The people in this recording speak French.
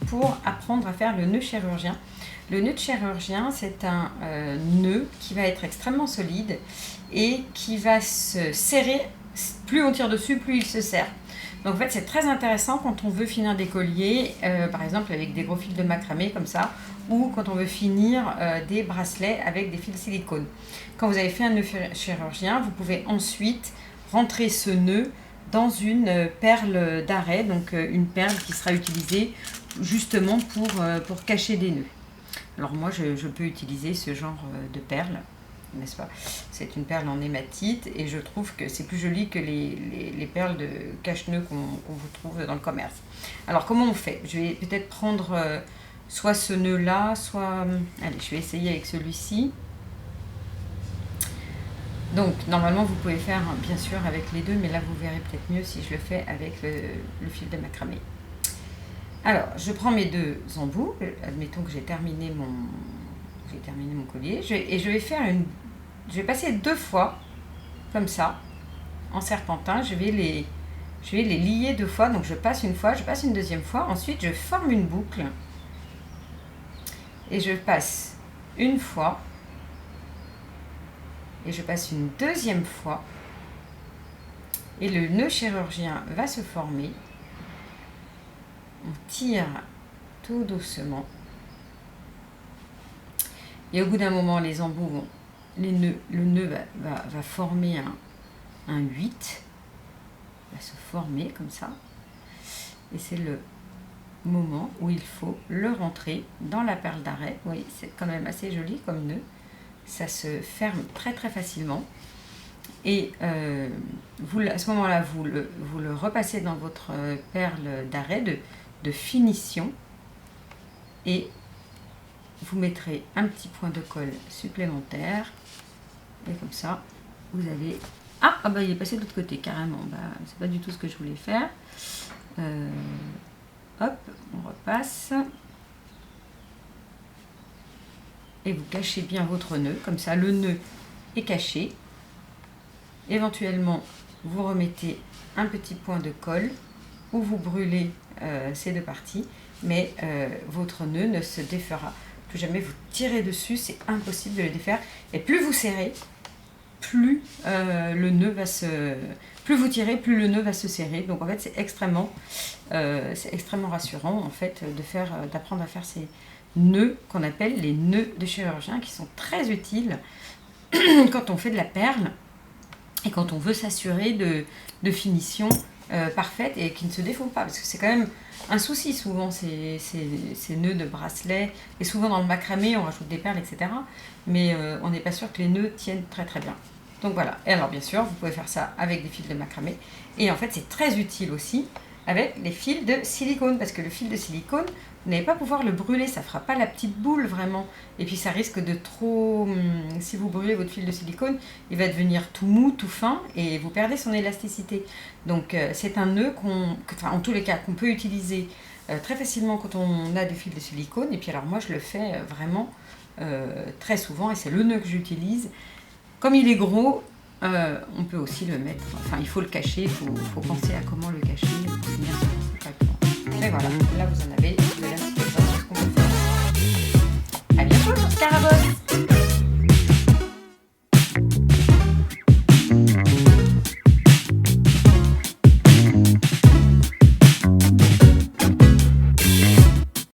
Pour apprendre à faire le nœud chirurgien. Le nœud chirurgien, c'est un nœud qui va être extrêmement solide et qui va se serrer. Plus on tire dessus, plus il se serre. Donc en fait, c'est très intéressant quand on veut finir des colliers, par exemple avec des gros fils de macramé comme ça, ou quand on veut finir des bracelets avec des fils de silicone. Quand vous avez fait un nœud chirurgien, vous pouvez ensuite rentrer ce nœud dans une perle d'arrêt, donc une perle qui sera utilisée justement pour cacher des nœuds. Alors moi je peux utiliser ce genre de perle, n'est-ce pas? C'est une perle en hématite et je trouve que c'est plus joli que les perles de cache-nœuds qu'on vous trouve dans le commerce. Alors comment on fait? Je vais peut-être prendre soit ce nœud là, soit... Allez, je vais essayer avec celui-ci. Donc normalement vous pouvez faire bien sûr avec les deux, mais là vous verrez peut-être mieux si je le fais avec le fil de macramé. Alors je prends mes deux embouts, admettons que j'ai terminé mon collier, et je vais passer 2 fois comme ça en serpentin. Je vais les lier 2 fois, donc je passe une fois, je passe une deuxième fois, ensuite je forme une boucle et je passe une fois. Et je passe une deuxième fois et le nœud chirurgien va se former. On tire tout doucement et au bout d'un moment les embouts vont, le nœud va former un 8, va se former comme ça et c'est le moment où il faut le rentrer dans la perle d'arrêt. Vous voyez, c'est quand même assez joli comme nœud. Ça se ferme très très facilement et à ce moment là vous le repassez dans votre perle d'arrêt de finition et vous mettrez un petit point de colle supplémentaire et comme ça vous avez... Ah bah il est passé de l'autre côté carrément, bah, c'est pas du tout ce que je voulais faire. Hop, on repasse. Et vous cachez bien votre nœud, comme ça le nœud est caché. Éventuellement, vous remettez un petit point de colle ou vous brûlez ces deux parties, mais votre nœud ne se défera plus jamais. Vous tirez dessus, c'est impossible de le défaire. Et plus vous serrez, plus le nœud va se... Plus vous tirez, plus le nœud va se serrer. Donc en fait, c'est extrêmement rassurant en fait d'apprendre à faire ces nœuds qu'on appelle les nœuds de chirurgien, qui sont très utiles quand on fait de la perle et quand on veut s'assurer de finition parfaite et qui ne se défont pas, parce que c'est quand même un souci souvent ces nœuds de bracelet, et souvent dans le macramé on rajoute des perles, etc. Mais on n'est pas sûr que les nœuds tiennent très très bien. Donc voilà, et alors bien sûr vous pouvez faire ça avec des fils de macramé, et en fait c'est très utile aussi avec les fils de silicone, parce que le fil de silicone, vous n'allez pas pouvoir le brûler, ça ne fera pas la petite boule vraiment, et puis ça risque de trop... Si vous brûlez votre fil de silicone, il va devenir tout mou, tout fin, et vous perdez son élasticité. Donc c'est un nœud en tous les cas, qu'on peut utiliser très facilement quand on a des fils de silicone, et puis alors moi je le fais vraiment très souvent, et c'est le nœud que j'utilise. Comme il est gros, on peut aussi le mettre, enfin il faut le cacher, il faut penser à comment le cacher pour finir correctement. Et voilà, là vous en avez de la petite exemple de ce qu'on peut faire. À bientôt sur Scarabosse.